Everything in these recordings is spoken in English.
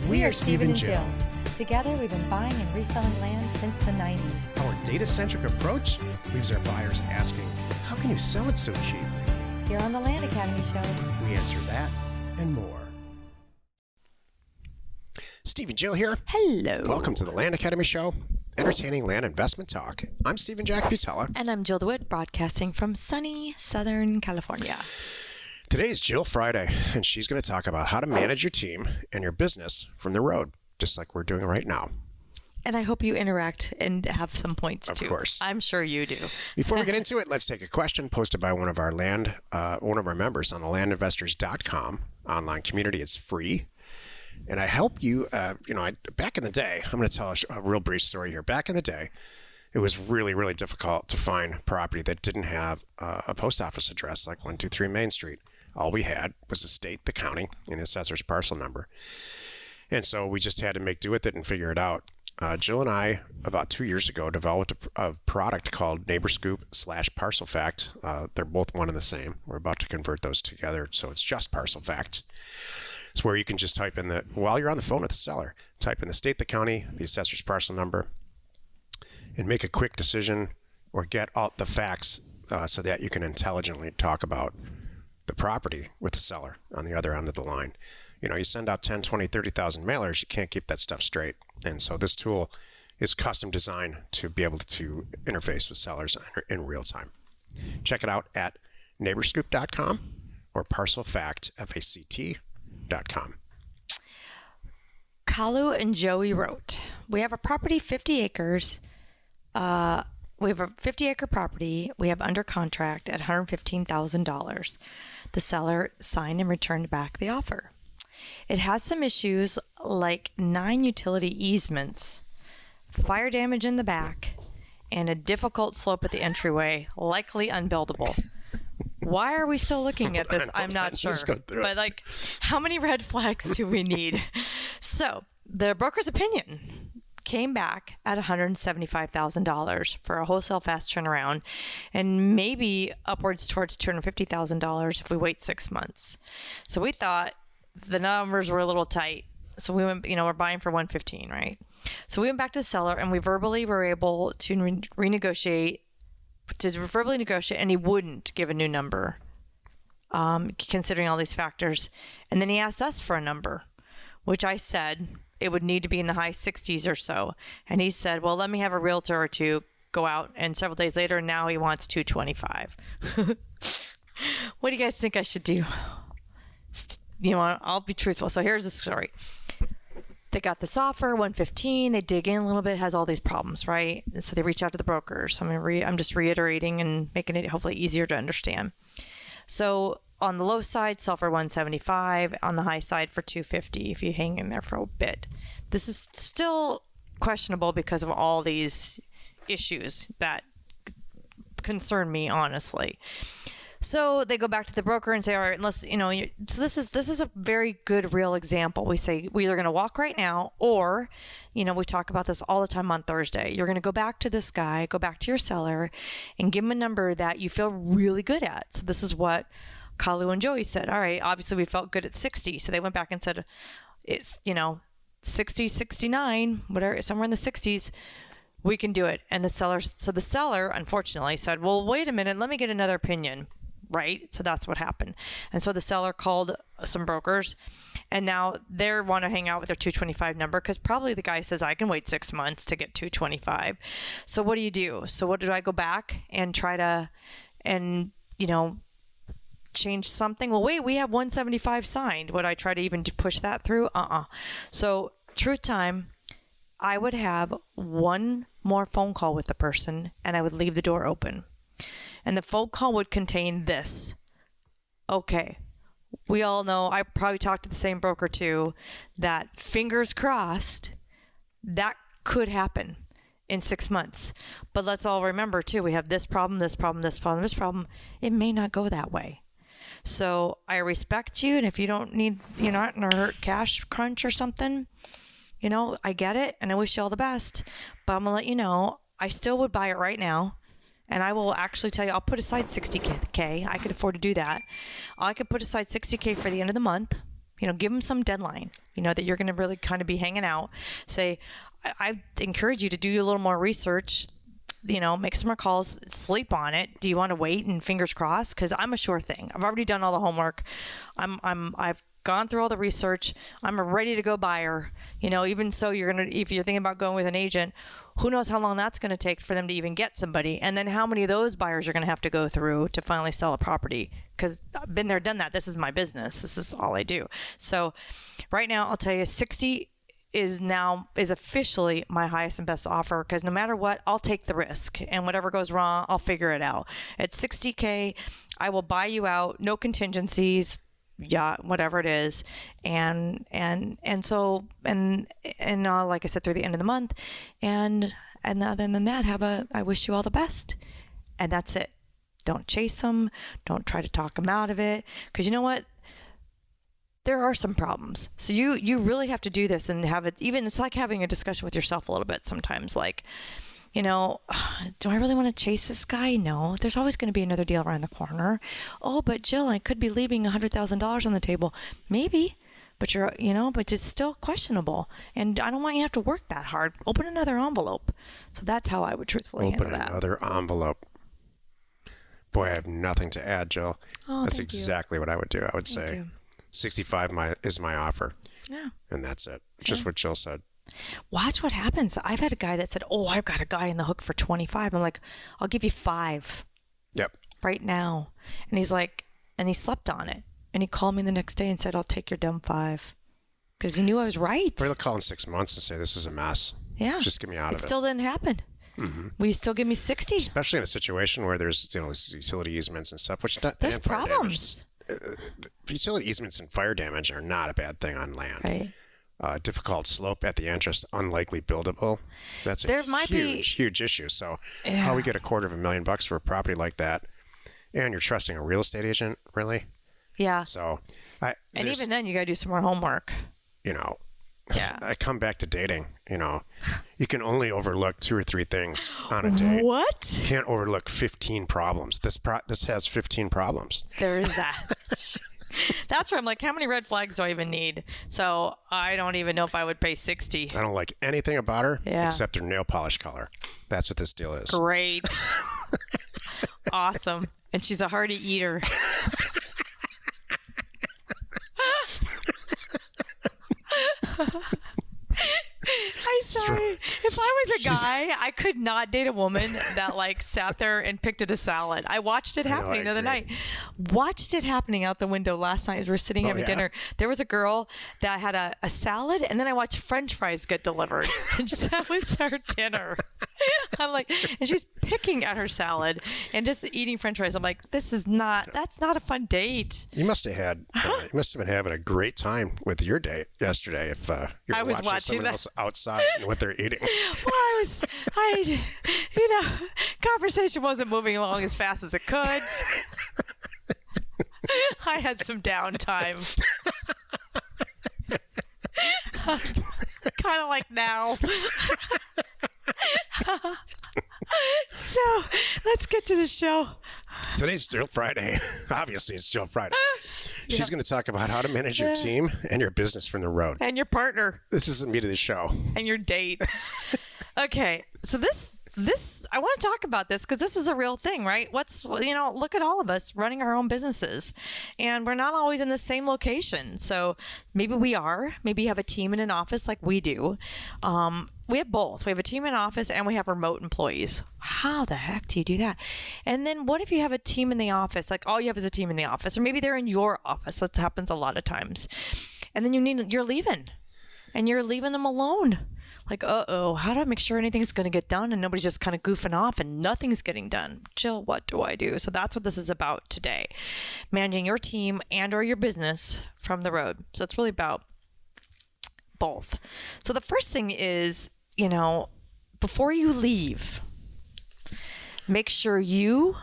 We are Steve and Jill. Together, we've been buying and reselling land since the 90s. Our data-centric approach leaves our buyers asking, how can you sell it so cheap? Here on the Land Academy Show, We answer that and more. Steve and Jill here. hello. Welcome to the Land Academy Show, entertaining land investment talk. I'm Stephen Jack Butella. And I'm Jill DeWitt, broadcasting from sunny Southern California. Today is Jill Friday, and she's going to talk about how to manage your team and your business from the road, just like we're doing right now. And I hope you interact and have some points too. Of course. I'm sure you do. Before we get into it, let's take a question posted by one of our members on the landinvestors.com online community. It's free. And I help you, back in the day, I'm going to tell a real brief story here. Back in the day, it was really, really difficult to find property that didn't have a post office address like 123 Main Street. All we had was the state, the county, and the assessor's parcel number. And so we just had to make do with it and figure it out. Jill and I, about 2 years ago, developed a product called NeighborScoop/ParcelFact. They're both one and the same. We're about to convert those together, so it's just ParcelFact. It's where you can just type in while you're on the phone with the seller, type in the state, the county, the assessor's parcel number, and make a quick decision or get all the facts so that you can intelligently talk about the property with the seller on the other end of the line. You send out 10, 20, 30,000 mailers, you can't keep that stuff straight. And so this tool is custom designed to be able to interface with sellers in real time. Check it out at neighborscoop.com or parcelfact.com. Kalu and Joey wrote, we have a property, 50 acres. We have a 50-acre property we have under contract at $115,000. The seller signed and returned back the offer. It has some issues like 9 utility easements, fire damage in the back, and a difficult slope at the entryway, likely unbuildable. Why are we still looking at this? I'm not sure. But how many red flags do we need? So the broker's opinion came back at $175,000 for a wholesale fast turnaround, and maybe upwards towards $250,000 if we wait 6 months. So we thought the numbers were a little tight. So we went, we're buying for $115,000, right? So we went back to the seller and we verbally were able to negotiate, and he wouldn't give a new number, considering all these factors. And then he asked us for a number, which I said it would need to be in the high 60s or so. And he said, well, let me have a realtor or two go out. And several days later, now he wants $225,000. What do you guys think I should do? I'll be truthful. So here's the story. They got this offer, $115,000. They dig in a little bit, has all these problems, right? And so they reach out to the brokers. I'm just reiterating and making it hopefully easier to understand. So on the low side, sell for $175,000. On the high side for $250,000 if you hang in there for a bit. This is still questionable because of all these issues that concern me, honestly. So they go back to the broker and say, all right, unless, so this is a very good real example. We say, we're either going to walk right now, or, we talk about this all the time on Thursday. You're going to go back to this guy, go back to your seller and give him a number that you feel really good at. So this is what Kalu and Joey said. All right, obviously we felt good at 60. So they went back and said, it's, 60, 69, whatever, somewhere in the 60s. We can do it. And the seller, unfortunately, said, well, wait a minute, let me get another opinion. Right? So that's what happened. And so the seller called some brokers, and now they want to hang out with their $225,000 number because probably the guy says, I can wait 6 months to get $225,000. So what do you do? So what did I go back and try to, change something? Well, wait, we have $175,000 signed. Would I try to even push that through? So truth time, I would have one more phone call with the person and I would leave the door open. And the phone call would contain this. Okay, we all know, I probably talked to the same broker too, that fingers crossed, that could happen in 6 months. But let's all remember too, we have this problem, this problem, this problem, this problem. It may not go that way. So I respect you. And if you don't need, you're not in a cash crunch or something, I get it. And I wish you all the best. But I'm going to let you know, I still would buy it right now. And I will actually tell you, I'll put aside $60K. I could afford to do that. I could put aside $60K for the end of the month. Give them some deadline, that you're going to really kind of be hanging out. Say, I encourage you to do a little more research, make some more calls, sleep on it. Do you want to wait and fingers crossed? Because I'm a sure thing. I've already done all the homework. I've gone through all the research. I'm a ready to go buyer. Even so, if you're thinking about going with an agent, who knows how long that's going to take for them to even get somebody, and then how many of those buyers are going to have to go through to finally sell a property. Because I've been there, done that. This is my business. This is all I do. So right now, I'll tell you, 60 is officially my highest and best offer, because no matter what, I'll take the risk, and whatever goes wrong, I'll figure it out. At $60K, I will buy you out, no contingencies, whatever it is, and so like I said, through the end of the month, and other than that, I wish you all the best, and that's it. Don't chase them. Don't try to talk them out of it, because you know what? There are some problems. So you really have to do this and have it. Even it's like having a discussion with yourself a little bit sometimes. Like, do I really want to chase this guy? No. There's always going to be another deal around the corner. Oh, but Jill, I could be leaving $100,000 on the table. Maybe, but but it's still questionable. And I don't want you to have to work that hard. Open another envelope. So that's how I would truthfully handle that. Open another envelope. Boy, I have nothing to add, Jill. Oh, that's exactly what I would do. I would say 65 is my offer. Yeah. And that's it. Just what Jill said. Watch what happens. I've had a guy that said, "Oh, I've got a guy in the hook for 25." I'm like, "I'll give you 5." Yep. Right now. And he's like, and he slept on it. And he called me the next day and said, "I'll take your dumb 5." Because he knew I was right. Or they'll call in 6 months and say, "This is a mess. Yeah. Just get me out of it." It still didn't happen. Mm-hmm. Will you still give me 60? Especially in a situation where there's utility easements and stuff, there's problems. Utility easements and fire damage are not a bad thing on land. Right. Difficult slope at the entrance, unlikely buildable. So that's huge issue. So how we get $250,000 for a property like that, and you're trusting a real estate agent, really? Yeah. So, and even then, you got to do some more homework. Yeah. I come back to dating. You can only overlook 2 or 3 things on a date. What? You can't overlook 15 problems. This has 15 problems. There is that. That's where I'm like, how many red flags do I even need? So I don't even know if I would pay 60. I don't like anything about her except her nail polish color. That's what this deal is. Great. Awesome. And she's a hearty eater. I'm sorry. If I was a guy, I could not date a woman that sat there and picked at a salad. I watched it happening the other night. Watched it happening out the window last night as we were sitting having dinner. There was a girl that had a salad, and then I watched French fries get delivered. And that was her dinner. I'm like, and she's picking at her salad and just eating French fries. I'm like, that's not a fun date. You must have been having a great time with your date yesterday if you're watching someone else outside and what they're eating. Well, conversation wasn't moving along as fast as it could. I had some downtime. Kind of like now. So let's get to the show. Today's still Friday. Obviously, it's still Friday. She's going to talk about how to manage your team and your business from the road. And your partner. This is the meat of the show. And your date. Okay. So this I want to talk about this because this is a real thing, right? Look at all of us running our own businesses, and we're not always in the same location. So maybe we are. Maybe you have a team in an office like we do. We have both. We have a team in office and we have remote employees. How the heck do you do that? And then what if you have a team in the office? Like all you have is a team in the office, or maybe they're in your office. That happens a lot of times. And then you're leaving, and you're leaving them alone. Like, how do I make sure anything's going to get done and nobody's just kind of goofing off and nothing's getting done? Jill, what do I do? So that's what this is about today. Managing your team and or your business from the road. So it's really about both. So the first thing is, before you leave, make sure you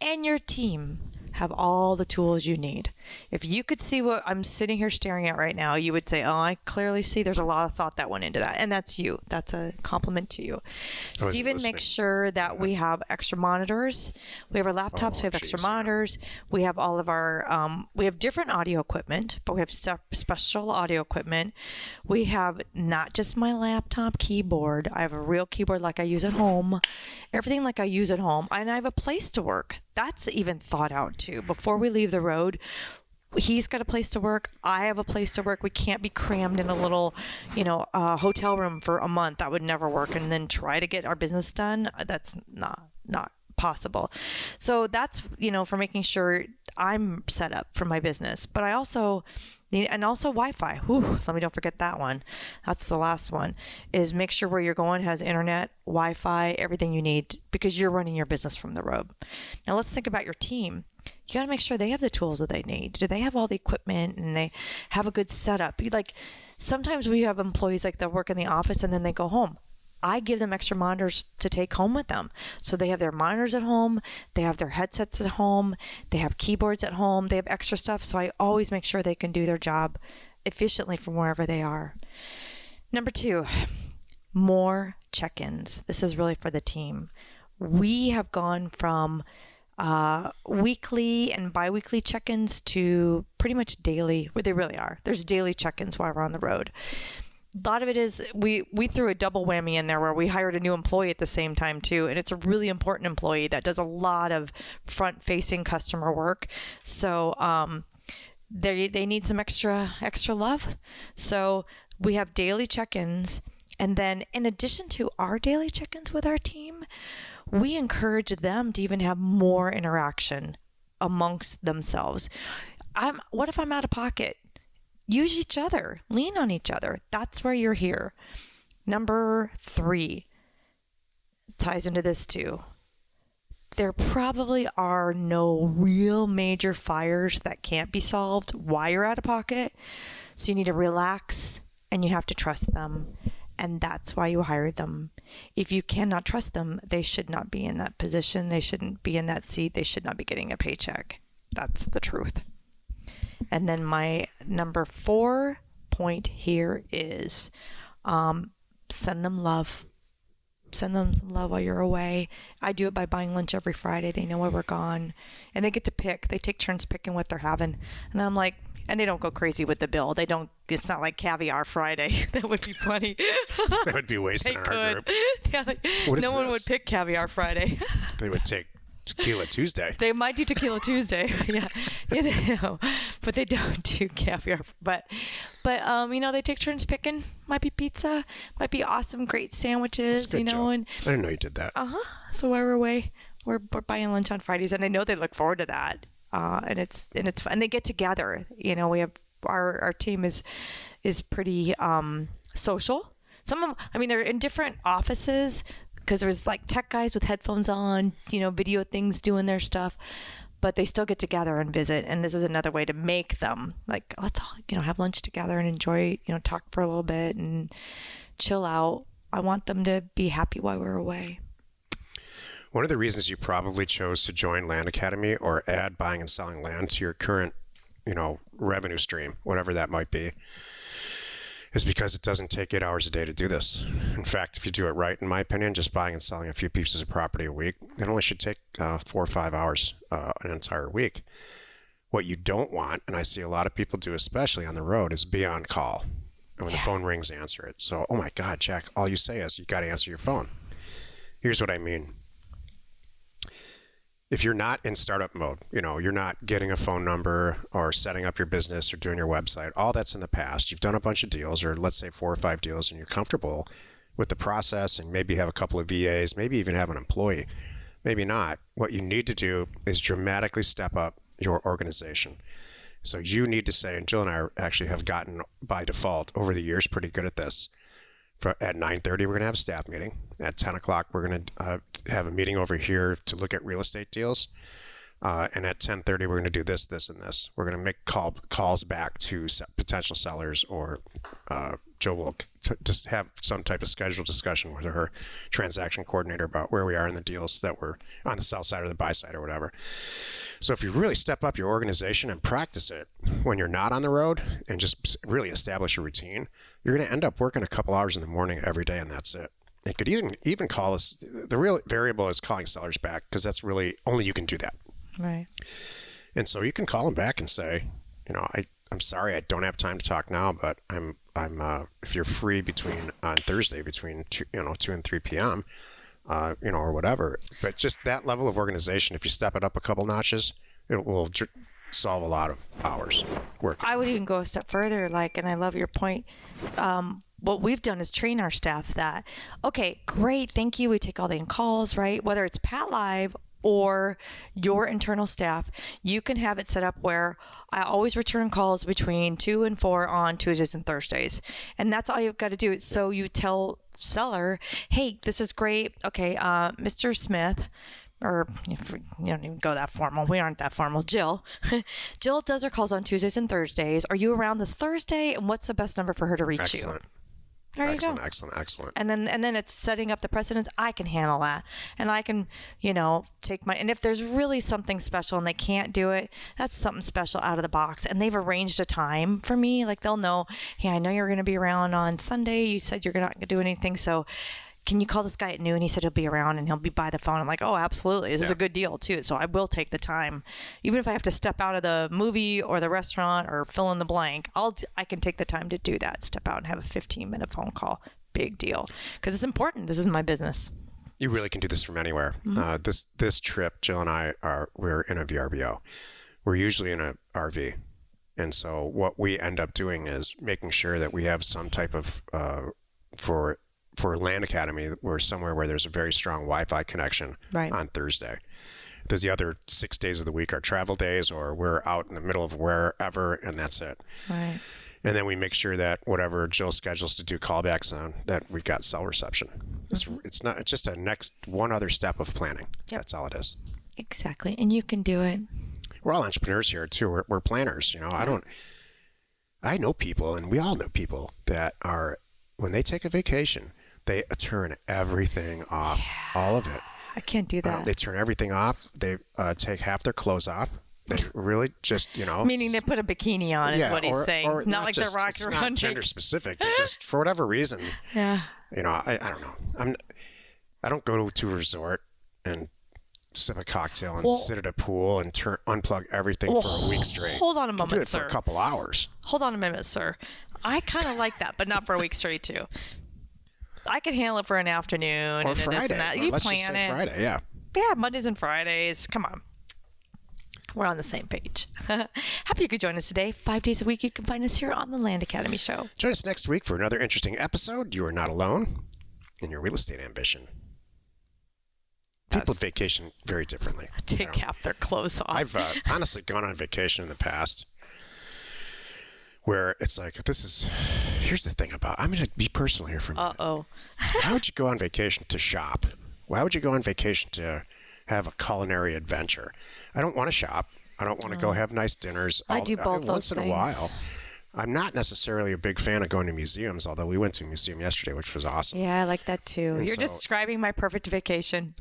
and your team have all the tools you need. If you could see what I'm sitting here staring at right now, you would say, oh, I clearly see there's a lot of thought that went into that. And that's you. That's a compliment to you. Steven makes sure that we have extra monitors. We have our laptops. We have extra monitors. We have all of our, we have different audio equipment, but we have special audio equipment. We have not just my laptop keyboard. I have a real keyboard like I use at home. Everything like I use at home. And I have a place to work. That's even thought out too. Before we leave the road, he's got a place to work. I have a place to work. We can't be crammed in a little, hotel room for a month. That would never work. And then try to get our business done. That's not possible. So that's, for making sure I'm set up for my business. But I also and also Wi-Fi. Let me don't forget that one. That's the last one, is make sure where you're going has internet, Wi-Fi, everything you need, because you're running your business from the road. Now let's think about your team. You got to make sure they have the tools that they need. Do they have all the equipment and they have a good setup? Like sometimes we have employees like they'll work in the office and then they go home. I give them extra monitors to take home with them. So they have their monitors at home, they have their headsets at home, they have keyboards at home, they have extra stuff. So I always make sure they can do their job efficiently from wherever they are. Number 2, more check-ins. This is really for the team. We have gone from weekly and bi-weekly check-ins to pretty much daily, where they really are. There's daily check-ins while we're on the road. A lot of it is we threw a double whammy in there where we hired a new employee at the same time too, and it's a really important employee that does a lot of front-facing customer work. So they need some extra love. So we have daily check-ins, and then in addition to our daily check-ins with our team, we encourage them to even have more interaction amongst themselves. What if I'm out of pocket? Use each other, lean on each other. That's where you're here. Number 3 ties into this too. There probably are no real major fires that can't be solved while you're out of pocket. So you need to relax and you have to trust them. And that's why you hired them. If you cannot trust them, they should not be in that position. They shouldn't be in that seat. They should not be getting a paycheck. That's the truth. And then my number 4 point here is send them love. Send them some love while you're away. I do it by buying lunch every Friday. They know where we're gone. And they get to pick. They take turns picking what they're having. And I'm like, and they don't go crazy with the bill. It's not like Caviar Friday. That would be funny. That would be wasting our group. Yeah, no one would pick Caviar Friday. They would take Tequila Tuesday. They might do Tequila Tuesday. Yeah, but they don't do caviar. But they take turns picking. Might be pizza. Might be awesome, great sandwiches. And I didn't know you did that. So while we're away, we're buying lunch on Fridays, and I know they look forward to that. And it's fun. And they get together. We have our team is pretty social. Some of them, they're in different offices, because there's like tech guys with headphones on, video things, doing their stuff, but they still get together and visit. And this is another way to make them like, let's all, have lunch together and enjoy, talk for a little bit and chill out. I want them to be happy while we're away. One of the reasons you probably chose to join Land Academy or add buying and selling land to your current, revenue stream, whatever that might be, is because it doesn't take 8 hours a day to do this. In fact, if you do it right, in my opinion, just buying and selling a few pieces of property a week, it only should take 4 or 5 hours an entire week. What you don't want, and I see a lot of people do, especially on the road, is be on call. And when the phone rings, answer it. So, oh my God, Jack, all you say is you got to answer your phone. Here's what I mean. If you're not in startup mode, you're not getting a phone number or setting up your business or doing your website, all that's in the past. You've done a bunch of deals, or let's say 4 or 5 deals, and you're comfortable with the process and maybe have a couple of VAs, maybe even have an employee, maybe not. What you need to do is dramatically step up your organization. So you need to say, and Jill and I actually have gotten by default over the years pretty good at this. At 9:30, we're going to have a staff meeting. At 10 o'clock, we're going to have a meeting over here to look at real estate deals. And at 10:30, we're going to do this, this, and this. We're going to make calls back to potential sellers, or Joe will just have some type of scheduled discussion with her transaction coordinator about where we are in the deals that we're on the sell side or the buy side or whatever. So if you really step up your organization and practice it when you're not on the road and just really establish a routine, you're going to end up working a couple hours in the morning every day, and that's it. It could even call us. The real variable is calling sellers back, because that's really only you can do that. Right. And so you can call them back and say, I'm sorry, I don't have time to talk now, but I'm if you're free on Thursday between 2 and 3 p.m., or whatever. But just that level of organization, if you step it up a couple notches, it will solve a lot of hours work. I would even go a step further, and I love your point. What we've done is train our staff that, okay, great, thank you. We take all the calls, right? Whether it's Pat Live or your internal staff, you can have it set up where I always return calls between 2 and 4 on Tuesdays and Thursdays. And that's all you've got to do. So you tell seller, hey, this is great. Okay, Mr. Smith, or if you don't even go that formal. We aren't that formal. Jill does her calls on Tuesdays and Thursdays. Are you around this Thursday? And what's the best number for her to reach you? There you go. Excellent. And then it's setting up the precedents. I can handle that. And I can, take and if there's really something special and they can't do it, that's something special out of the box. And they've arranged a time for me. They'll know, hey, I know you're going to be around on Sunday. You said you're not going to do anything. So can you call this guy at noon? He said he'll be around and he'll be by the phone. I'm like, oh, absolutely. This is a good deal too. So I will take the time. Even if I have to step out of the movie or the restaurant or fill in the blank, I can take the time to do that. Step out and have a 15-minute phone call. Big deal. Because it's important. This is my business. You really can do this from anywhere. Mm-hmm. This trip, Jill and I we're in a VRBO. We're usually in a RV. And so what we end up doing is making sure that we have some type of, for Land Academy, we're somewhere where there's a very strong Wi-Fi connection on Thursday. There's the other 6 days of the week are travel days, or we're out in the middle of wherever, and that's it. Right. And then we make sure that whatever Jill schedules to do callbacks on, that we've got cell reception. Mm-hmm. It's just a next one other step of planning. Yep. That's all it is. Exactly. And you can do it. We're all entrepreneurs here too. We're planners. I know people, and we all know people that are, when they take a vacation, they turn everything off, all of it. I can't do that. They turn everything off. They take half their clothes off. They really just, Meaning they put a bikini on is what he's saying. Or not like they're rocking around. It's not gender specific, but just for whatever reason. Yeah. I don't know. I don't go to a resort and sip a cocktail and sit at a pool and unplug everything for a week straight. Hold on a moment, do it sir. for a couple hours. Hold on a minute, sir. I kind of like that, but not for a week straight too. I can handle it for an afternoon or and Friday. This and that. You Let's plan just say it. Friday, yeah. Yeah, Mondays and Fridays. Come on. We're on the same page. Happy you could join us today. 5 days a week, you can find us here on the Land Academy Show. Join us next week for another interesting episode. You are not alone in your real estate ambition. People vacation very differently. Take half their clothes off. I've honestly gone on vacation in the past where it's like, here's the thing about, I'm going to be personal here for a minute. Uh-oh. Why would you go on vacation to shop? Why would you go on vacation to have a culinary adventure? I don't want to shop. I don't want to go have nice dinners. I do both those once things. in a while. I'm not necessarily a big fan of going to museums, although we went to a museum yesterday, which was awesome. Yeah, I like that too. You're describing my perfect vacation.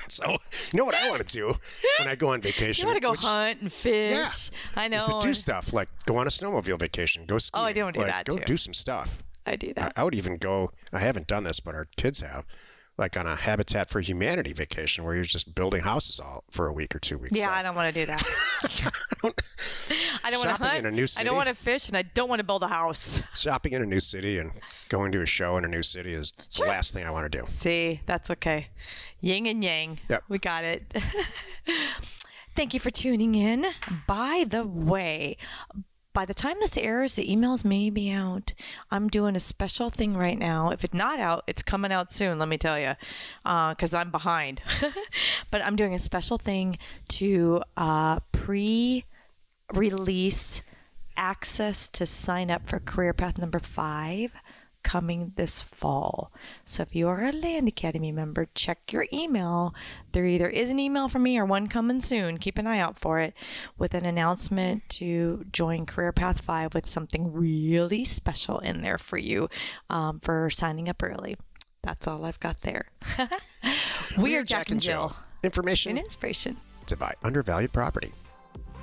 So, you know what I want to do when I go on vacation? You want to go hunt and fish. Yeah. I know. Is to do stuff like go on a snowmobile vacation, go skiing. Oh, I don't do that Go too. do some stuff. I do that. I would even go, I haven't done this, but our kids have, like on a Habitat for Humanity vacation where you're just building houses all for a week or 2 weeks. Yeah, so. I don't want to do that. I don't want to hunt. In a new city, I don't want to fish, and I don't want to build a house. Shopping in a new city and going to a show in a new city is the last thing I want to do. See, that's okay. Yin and yang. Yep. We got it. Thank you for tuning in. By the way, by the time this airs, the emails may be out. I'm doing a special thing right now. If it's not out, it's coming out soon, let me tell you, because I'm behind. But I'm doing a special thing to pre-release access to sign up for Career Path number 5 coming this fall. So if you are a Land Academy member, check your email. There either is an email from me or one coming soon. Keep an eye out for it with an announcement to join Career Path 5 with something really special in there for you for signing up early. That's all I've got there. We are Jack and Jill. Information and inspiration to buy undervalued property.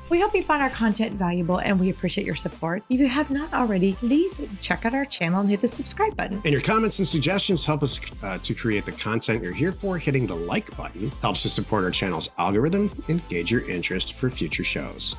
We hope you found our content valuable and we appreciate your support. If you have not already, please check out our channel and hit the subscribe button. And your comments and suggestions help us to create the content you're here for. Hitting the like button helps to support our channel's algorithm and gauge your interest for future shows.